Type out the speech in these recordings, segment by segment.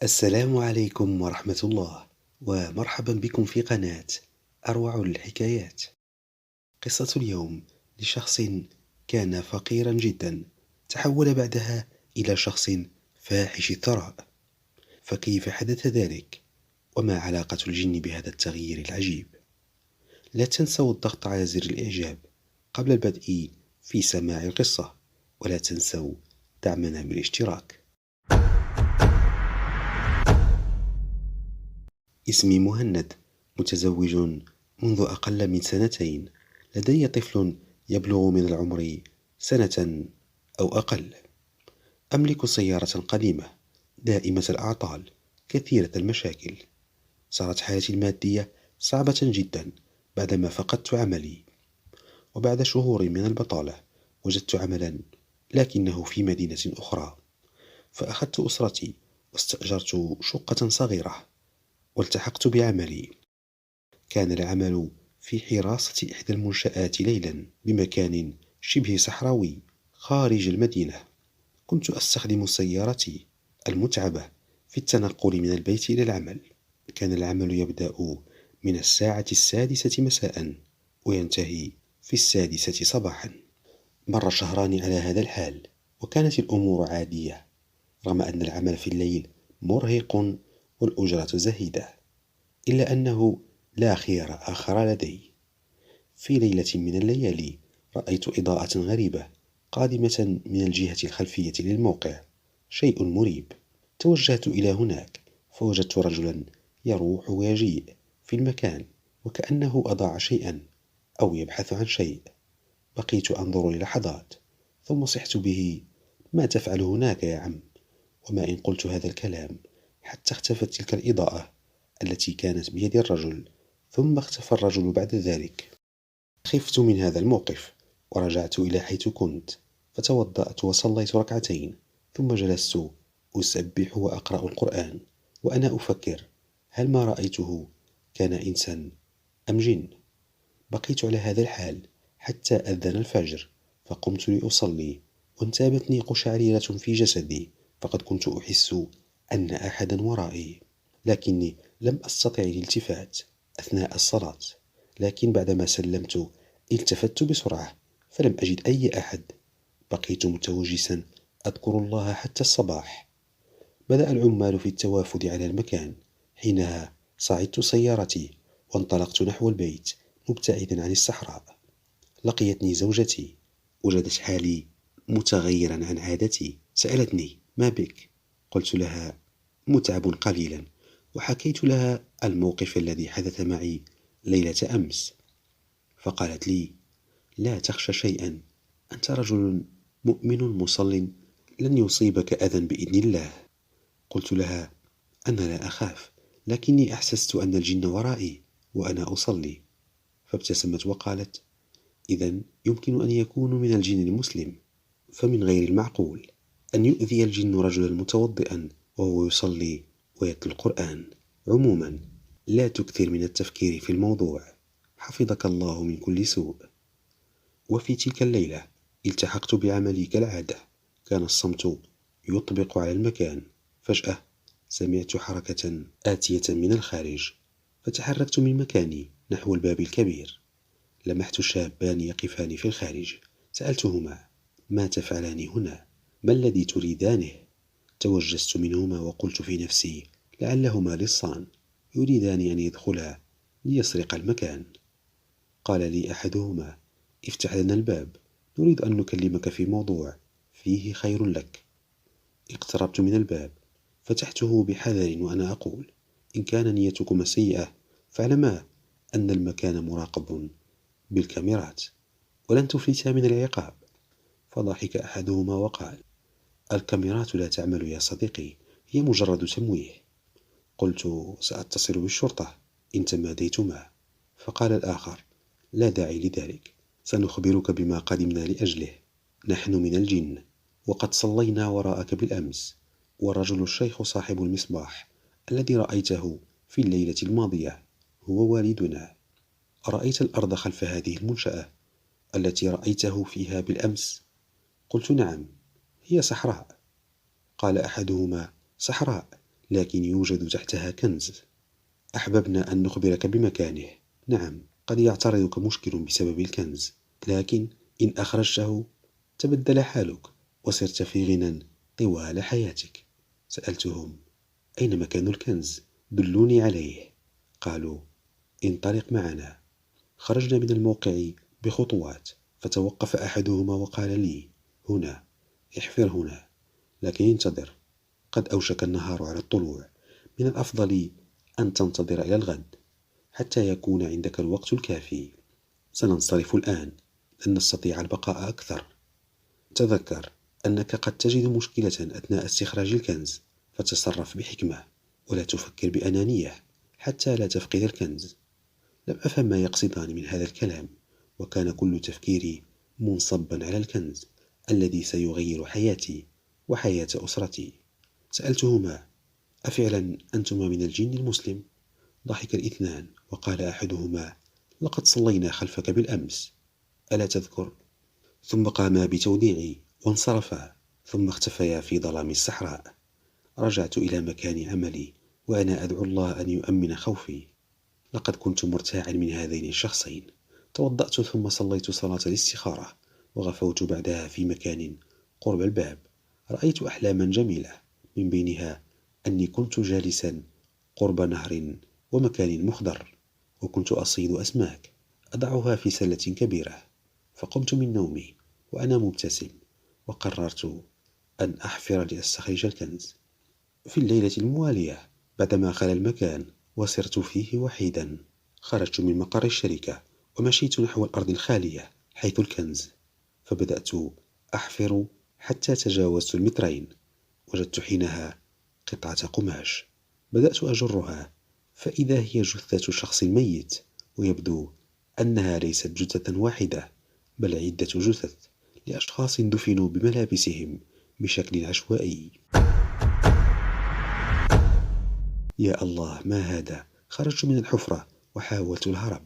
السلام عليكم ورحمة الله، ومرحبا بكم في قناة أروع الحكايات. قصة اليوم لشخص كان فقيرا جدا، تحول بعدها إلى شخص فاحش الثراء. فكيف حدث ذلك؟ وما علاقة الجن بهذا التغيير العجيب؟ لا تنسوا الضغط على زر الإعجاب قبل البدء في سماع القصة، ولا تنسوا دعمنا بالاشتراك. اسمي مهند، متزوج منذ أقل من سنتين. لدي طفل يبلغ من العمر سنة أو أقل. أملك سيارة قديمة دائمة الأعطال كثيرة المشاكل. صارت حالتي المادية صعبة جدا بعدما فقدت عملي، وبعد شهور من البطالة وجدت عملا، لكنه في مدينة أخرى. فأخذت أسرتي واستأجرت شقة صغيرة والتحقت بعملي. كان العمل في حراسة إحدى المنشآت ليلا بمكان شبه صحراوي خارج المدينة. كنت أستخدم سيارتي المتعبة في التنقل من البيت إلى العمل. كان العمل يبدأ من الساعة 6 مساء وينتهي في 6 صباحا. مر شهران على هذا الحال، وكانت الأمور عادية، رغم أن العمل في الليل مرهق والأجرة زهيدة. إلا أنه لا خيار آخر لدي. في ليلة من الليالي رأيت إضاءة غريبة قادمة من الجهة الخلفية للموقع، شيء مريب. توجهت إلى هناك فوجدت رجلا يروح ويجيء في المكان، وكأنه أضاع شيئا أو يبحث عن شيء. بقيت أنظر للحظات ثم صحت به: ما تفعل هناك يا عم؟ وما إن قلت هذا الكلام حتى اختفت تلك الإضاءة التي كانت بيد الرجل، ثم اختفى الرجل بعد ذلك. خفت من هذا الموقف ورجعت إلى حيث كنت، فتوضأت وصليت ركعتين، ثم جلست أسبح وأقرأ القرآن وأنا أفكر: هل ما رأيته كان إنسان أم جن؟ بقيت على هذا الحال حتى أذن الفجر، فقمت لأصلي وانتابتني قشعريرة في جسدي، فقد كنت أحس أن أحدا ورائي، لكني لم أستطع الالتفات أثناء الصلاة. لكن بعدما سلمت التفت بسرعة فلم أجد أي أحد. بقيت متوجسا أذكر الله حتى الصباح. بدأ العمال في التوافد على المكان. حينها صعدت سيارتي وانطلقت نحو البيت مبتعدا عن الصحراء. لقيتني زوجتي، وجدت حالي متغيرا عن عادتي. سألتني: ما بك؟ قلت لها: متعب قليلا، وحكيت لها الموقف الذي حدث معي ليلة أمس. فقالت لي: لا تخشى شيئا، أنت رجل مؤمن مصل، لن يصيبك أذى بإذن الله. قلت لها: أنا لا أخاف، لكني أحسست أن الجن ورائي وأنا أصلي. فابتسمت وقالت: إذن يمكن أن يكون من الجن المسلم، فمن غير المعقول أن يؤذي الجن رجلا متوضئا وهو يصلي ويتلو القرآن. عموما، لا تكثر من التفكير في الموضوع، حفظك الله من كل سوء. وفي تلك الليلة التحقت بعملي كالعادة. كان الصمت يطبق على المكان. فجأة سمعت حركة آتية من الخارج، فتحركت من مكاني نحو الباب الكبير. لمحت شابان يقفان في الخارج. سألتهما: ما تفعلان هنا؟ ما الذي تريدانه؟ توجست منهما وقلت في نفسي: لعلهما لصان يريدان أن يدخلا ليسرق المكان. قال لي أحدهما: افتح لنا الباب، نريد أن نكلمك في موضوع فيه خير لك. اقتربت من الباب، فتحته بحذر وأنا أقول: إن كان نيتكما سيئة فاعلما أن المكان مراقب بالكاميرات ولن تفلتا من العقاب. فضحك أحدهما وقال: الكاميرات لا تعمل يا صديقي، هي مجرد تمويه. قلت: سأتصل بالشرطة إن تماديتما. فقال الآخر: لا داعي لذلك، سنخبرك بما قدمنا لأجله. نحن من الجن، وقد صلينا وراءك بالأمس، والرجل الشيخ صاحب المصباح الذي رأيته في الليلة الماضية هو والدنا. أرأيت الأرض خلف هذه المنشأة التي رأيته فيها بالأمس؟ قلت: نعم، هي صحراء. قال أحدهما: صحراء، لكن يوجد تحتها كنز. أحببنا أن نخبرك بمكانه. نعم، قد يعترضك مشكل بسبب الكنز، لكن إن أخرجته تبدل حالك وصرت في غنى طوال حياتك. سألتهم: أين مكان الكنز؟ دلوني عليه. قالوا: انطلق معنا. خرجنا من الموقع بخطوات، فتوقف أحدهما وقال لي: هنا، احفر هنا، لكن انتظر، قد أوشك النهار على الطلوع. من الأفضل أن تنتظر إلى الغد حتى يكون عندك الوقت الكافي. سننصرف الآن، لن نستطيع البقاء أكثر. تذكر أنك قد تجد مشكلة أثناء استخراج الكنز، فتصرف بحكمة ولا تفكر بأنانية حتى لا تفقد الكنز. لم أفهم ما يقصدان من هذا الكلام، وكان كل تفكيري منصبا على الكنز الذي سيغير حياتي وحياة أسرتي. سألتهما: أفعلا أنتما من الجن المسلم؟ ضحك الاثنان وقال أحدهما: لقد صلينا خلفك بالأمس، ألا تذكر؟ ثم قاما بتوديعي وانصرفا، ثم اختفيا في ظلام الصحراء. رجعت إلى مكان عملي وأنا أدعو الله أن يؤمن خوفي. لقد كنت مرتاعا من هذين الشخصين. توضأت ثم صليت صلاة الاستخارة، وغفوت بعدها في مكان قرب الباب. رأيت أحلاما جميلة، من بينها أني كنت جالسا قرب نهر ومكان مخضر، وكنت أصيد أسماك أضعها في سلة كبيرة. فقمت من نومي وأنا مبتسم، وقررت أن أحفر لأستخرج الكنز. في الليلة الموالية، بعدما خلا المكان وسرت فيه وحيدا، خرجت من مقر الشركة ومشيت نحو الأرض الخالية حيث الكنز. فبدأت أحفر حتى تجاوزت المترين. وجدت حينها قطعة قماش، بدأت أجرها، فإذا هي جثة شخص ميت، ويبدو أنها ليست جثة واحدة بل عدة جثث لأشخاص دفنوا بملابسهم بشكل عشوائي. يا الله، ما هذا؟ خرجت من الحفرة وحاولت الهرب،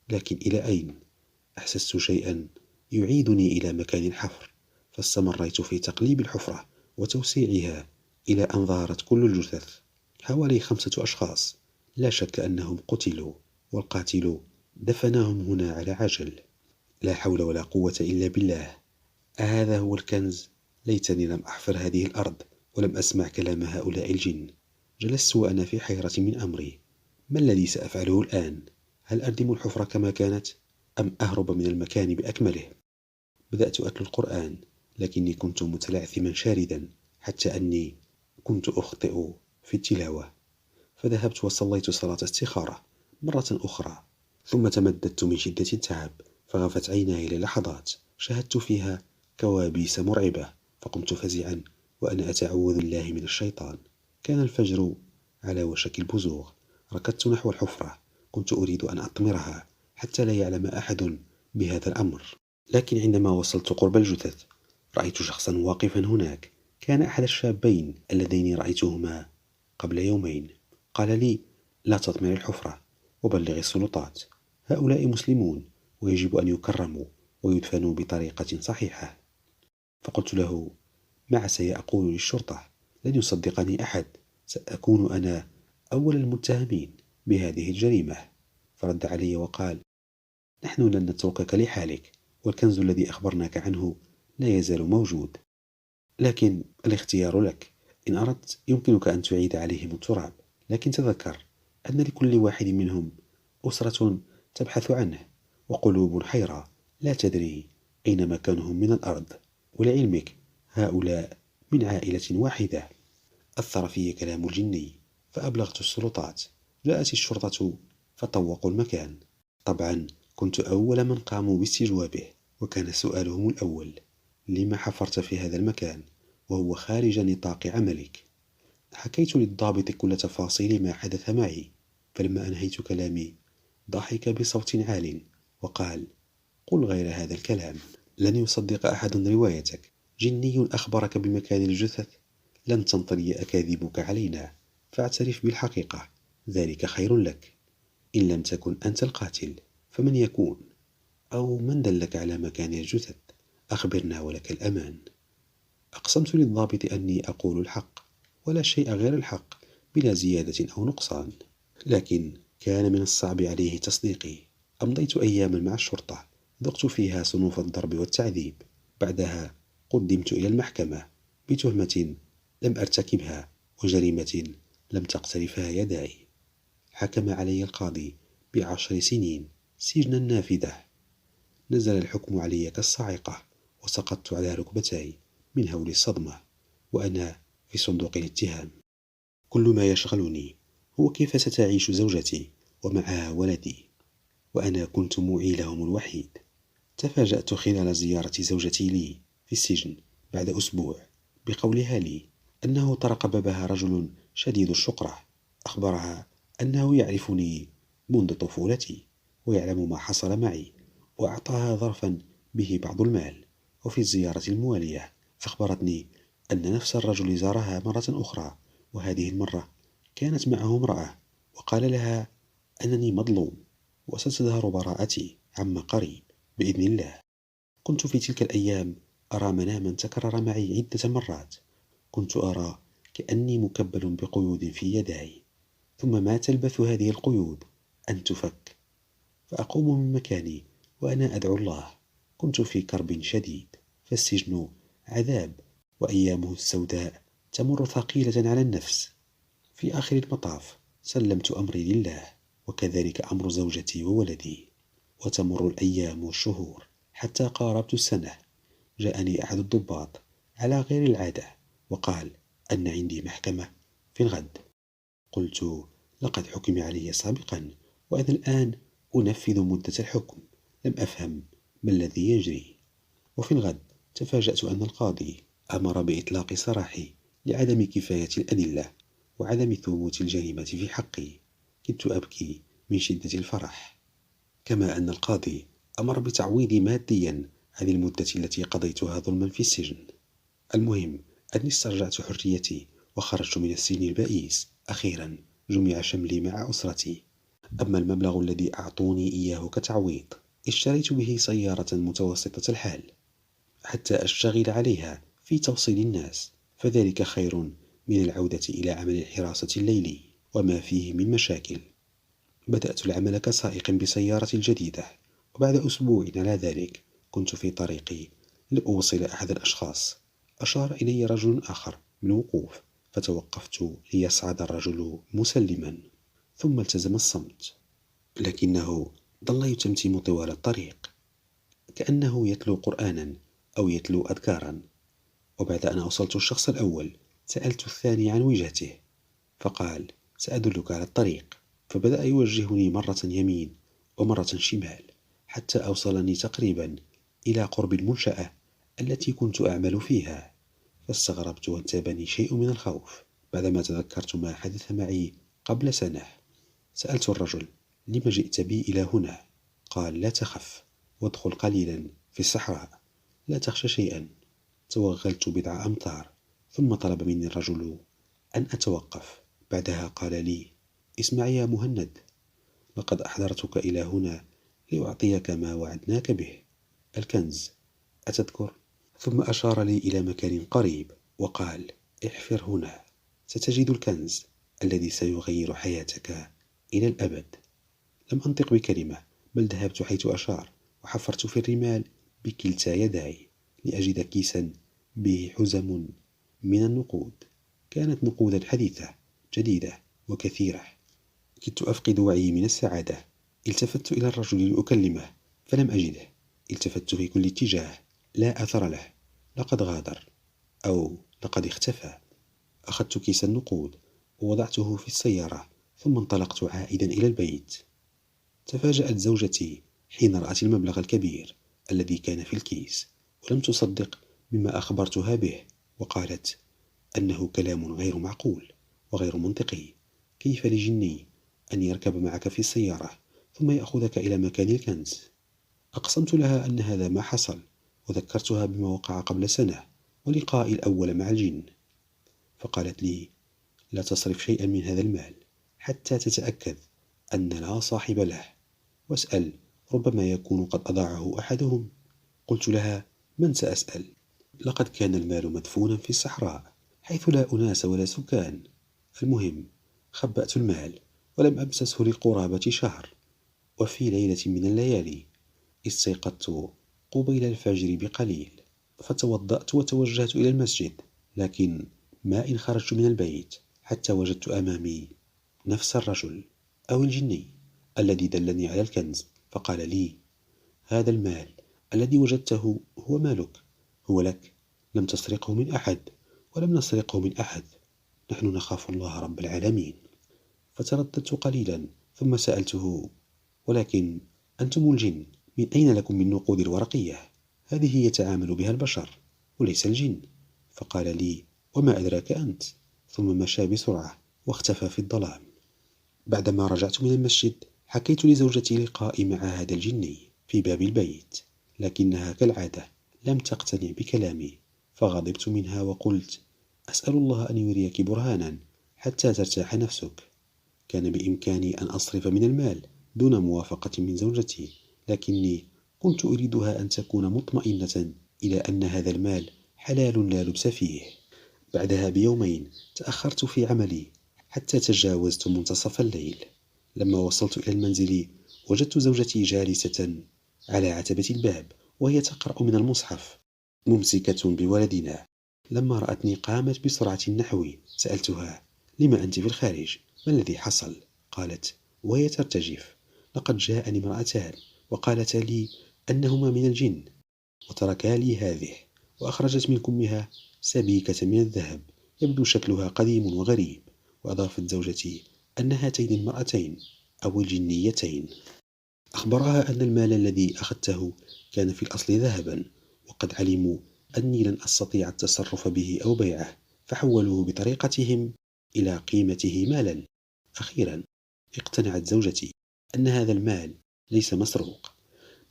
لكن إلى أين؟ أحسست شيئا يعيدني إلى مكان الحفر، فاستمريت في تقليب الحفرة وتوسيعها إلى أن ظهرت كل الجثث، حوالي 5 أشخاص. لا شك أنهم قتلوا، والقاتل دفنهم هنا على عجل. لا حول ولا قوة إلا بالله. أهذا هو الكنز؟ ليتني لم أحفر هذه الأرض ولم أسمع كلام هؤلاء الجن. جلست وأنا في حيرة من أمري. ما الذي سأفعله الآن؟ هل أردم الحفرة كما كانت، أم أهرب من المكان بأكمله؟ بدأت أتلو القرآن، لكني كنت متلعثما شاردا حتى أني كنت أخطئ في التلاوة. فذهبت وصليت صلاة استخارة مرة أخرى، ثم تمددت من شدة التعب، فغفت عيناي للحظات شاهدت فيها كوابيس مرعبة، فقمت فزعا وأنا أتعوذ الله من الشيطان. كان الفجر على وشك البزوغ. ركضت نحو الحفرة، كنت أريد أن أطمرها حتى لا يعلم أحد بهذا الأمر. لكن عندما وصلت قرب الجثث، رأيت شخصا واقفا هناك. كان أحد الشابين اللذين رأيتهما قبل يومين. قال لي: لا تطمر الحفرة وبلغ السلطات، هؤلاء مسلمون ويجب أن يكرموا ويدفنوا بطريقة صحيحة. فقلت له: ما عسى أقول للشرطة؟ لن يصدقني أحد، سأكون أنا أول المتهمين بهذه الجريمة. فرد علي وقال: نحن لن نتركك لحالك، والكنز الذي أخبرناك عنه لا يزال موجود، لكن الاختيار لك. إن أردت يمكنك أن تعيد عليهم التراب، لكن تذكر أن لكل واحد منهم أسرة تبحث عنه، وقلوب حيرة لا تدري أين مكانهم من الأرض. ولعلمك، هؤلاء من عائلة واحدة. أثر في كلام الجني، فأبلغت السلطات. جاءت الشرطة فطوقوا المكان. طبعا كنت أول من قاموا باستجوابه، وكان سؤالهم الأول: لما حفرت في هذا المكان وهو خارج نطاق عملك؟ حكيت للضابط كل تفاصيل ما حدث معي، فلما أنهيت كلامي ضحك بصوت عال وقال: قل غير هذا الكلام، لن يصدق أحد روايتك. جني أخبرك بمكان الجثث؟ لن تنطلي أكاذيبك علينا، فاعترف بالحقيقة، ذلك خير لك. إن لم تكن أنت القاتل فمن يكون؟ أو من دلك على مكان الجثث؟ أخبرنا ولك الأمان. أقسمت للضابط أني أقول الحق ولا شيء غير الحق، بلا زيادة أو نقصان. لكن كان من الصعب عليه تصديقي. أمضيت أياما مع الشرطة ذقت فيها صنوف الضرب والتعذيب. بعدها قدمت إلى المحكمة بتهمة لم أرتكبها وجريمة لم تقترفها يداي. حكم علي القاضي ب10 سنين سجنا نافذة. نزل الحكم علي كالصاعقة وسقطت على ركبتي من هول الصدمة وأنا في صندوق الاتهام. كل ما يشغلني هو كيف ستعيش زوجتي ومعها ولدي، وأنا كنت معيلهم الوحيد. تفاجأت خلال زيارة زوجتي لي في السجن بعد أسبوع بقولها لي أنه طرق بابها رجل شديد الشقرة. أخبرها أنه يعرفني منذ طفولتي ويعلم ما حصل معي، وأعطاها ظرفا به بعض المال. وفي الزيارة الموالية أخبرتني أن نفس الرجل زارها مرة أخرى، وهذه المرة كانت معه امرأة، وقال لها أنني مظلوم وستظهر براءتي عما قريب بإذن الله. كنت في تلك الأيام أرى مناما تكرر معي عدة مرات. كنت أرى كأني مكبل بقيود في يداي، ثم ما تلبث هذه القيود أن تفك، فأقوم من مكاني وأنا أدعو الله. كنت في كرب شديد، فالسجن عذاب وأيامه السوداء تمر ثقيلة على النفس. في آخر المطاف سلمت أمري لله، وكذلك أمر زوجتي وولدي. وتمر الأيام والشهور حتى قاربت السنة. جاءني أحد الضباط على غير العادة وقال أن عندي محكمة في الغد. قلت لقد حكم علي سابقا وأنا الآن أنفذ مدة الحكم. لم أفهم ما الذي يجري. وفي الغد تفاجأت أن القاضي أمر بإطلاق سراحي لعدم كفاية الأدلة وعدم ثبوت الجريمة في حقي. كدت أبكي من شدة الفرح. كما أن القاضي أمر بتعويضي ماديا عن المدة التي قضيتها ظلما في السجن. المهم أني استرجعت حريتي وخرجت من السجن البئيس. أخيرا جمع شملي مع أسرتي. أما المبلغ الذي أعطوني إياه كتعويض اشتريت به سيارة متوسطة الحال حتى أشتغل عليها في توصيل الناس، فذلك خير من العودة إلى عمل الحراسة الليلي وما فيه من مشاكل. بدأت العمل كسائق بسيارة الجديدة، وبعد أسبوع على ذلك كنت في طريقي لأوصل أحد الأشخاص. أشار إلي رجل آخر بالوقوف، فتوقفت ليصعد الرجل مسلما، ثم التزم الصمت، لكنه ظل يتمتم طوال الطريق كأنه يتلو قرآنا أو يتلو أذكارا. وبعد أن أوصلت الشخص الأول سألت الثاني عن وجهته، فقال سأدلك على الطريق. فبدأ يوجهني مرة يمين ومرة شمال حتى أوصلني تقريبا إلى قرب المنشأة التي كنت أعمل فيها. فاستغربت وانتابني شيء من الخوف بعدما تذكرت ما حدث معي قبل سنة. سألت الرجل لم جئت بي إلى هنا؟ قال لا تخف وادخل قليلا في الصحراء، لا تخشى شيئا. توغلت بضع أمتار ثم طلب مني الرجل أن أتوقف. بعدها قال لي اسمع يا مهند، لقد أحضرتك إلى هنا لأعطيك ما وعدناك به، الكنز، أتذكر؟ ثم أشار لي إلى مكان قريب وقال احفر هنا ستجد الكنز الذي سيغير حياتك إلى الأبد. لم أنطق بكلمة، بل ذهبت حيث أشار وحفرت في الرمال بكلتا يداي لأجد كيسا به حزم من النقود. كانت نقودا حديثة جديدة وكثيرة. كدت أفقد وعي من السعادة. التفت إلى الرجل لأكلمه فلم أجده. التفت في كل اتجاه، لا أثر له، لقد غادر أو لقد اختفى. أخذت كيس النقود ووضعته في السيارة ثم انطلقت عائدا إلى البيت. تفاجأت زوجتي حين رأت المبلغ الكبير الذي كان في الكيس، ولم تصدق بما أخبرتها به، وقالت أنه كلام غير معقول وغير منطقي. كيف لجني أن يركب معك في السيارة ثم يأخذك إلى مكان الكنز؟ أقسمت لها أن هذا ما حصل، وذكرتها بما وقع قبل سنة ولقائي الأول مع الجن. فقالت لي لا تصرف شيئا من هذا المال حتى تتأكد أن لا صاحب له، واسأل ربما يكون قد أضاعه أحدهم. قلت لها من سأسأل؟ لقد كان المال مدفونا في الصحراء حيث لا أناس ولا سكان. المهم خبأت المال ولم أمسسه لقرابة شهر. وفي ليلة من الليالي استيقظت قبيل الفجر بقليل، فتوضأت وتوجهت إلى المسجد، لكن ما إن خرجت من البيت حتى وجدت أمامي نفس الرجل أو الجني الذي دلني على الكنز، فقال لي: هذا المال الذي وجدته هو مالك، هو لك، لم تسرقه من أحد ولم نسرقه من أحد، نحن نخاف الله رب العالمين. فترددت قليلا ثم سألته: ولكن أنتم الجن، من أين لكم من نقود الورقية؟ هذه يتعامل بها البشر وليس الجن. فقال لي: وما أدراك أنت؟ ثم مشى بسرعة واختفى في الظلام. بعدما رجعت من المسجد حكيت لزوجتي لقائي مع هذا الجني في باب البيت، لكنها كالعادة لم تقتنع بكلامي، فغضبت منها وقلت: أسأل الله أن يريك برهانا حتى ترتاح نفسك. كان بإمكاني أن أصرف من المال دون موافقة من زوجتي، لكني كنت أريدها أن تكون مطمئنة إلى أن هذا المال حلال لا لبس فيه. بعدها بيومين تأخرت في عملي حتى تجاوزت منتصف الليل. لما وصلت إلى المنزل وجدت زوجتي جالسة على عتبة الباب وهي تقرأ من المصحف ممسكة بولدنا. لما رأتني قامت بسرعة نحوي. سألتها: لما أنت في الخارج؟ ما الذي حصل؟ قالت وهي ترتجف: لقد جاءني امرأتان وقالتا لي أنهما من الجن، وتركا لي هذه، وأخرجت من كمها سبيكة من الذهب يبدو شكلها قديم وغريب. وأضافت زوجتي أن هاتين المرأتين أو الجنيتين أخبرها أن المال الذي أخذته كان في الأصل ذهبا، وقد علموا أني لن أستطيع التصرف به أو بيعه، فحولوه بطريقتهم إلى قيمته مالا. أخيرا اقتنعت زوجتي أن هذا المال ليس مسروق.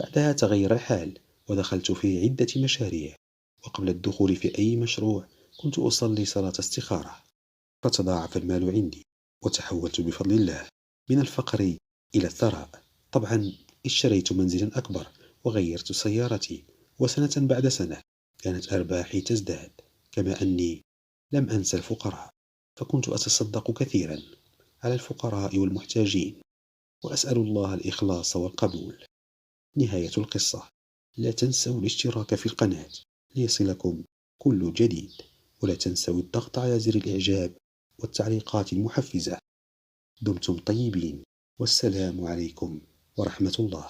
بعدها تغير الحال ودخلت في عدة مشاريع، وقبل الدخول في أي مشروع كنت أصلي صلاة استخارة، فتضاعف المال عندي وتحولت بفضل الله من الفقر إلى الثراء. طبعا اشتريت منزلا أكبر وغيرت سيارتي، وسنة بعد سنة كانت أرباحي تزداد، كما أني لم أنسى الفقراء، فكنت أتصدق كثيرا على الفقراء والمحتاجين، وأسأل الله الإخلاص والقبول. نهاية القصة. لا تنسوا الاشتراك في القناة ليصلكم كل جديد، ولا تنسوا الضغط على زر الإعجاب والتعليقات المحفزة. دمتم طيبين، والسلام عليكم ورحمة الله.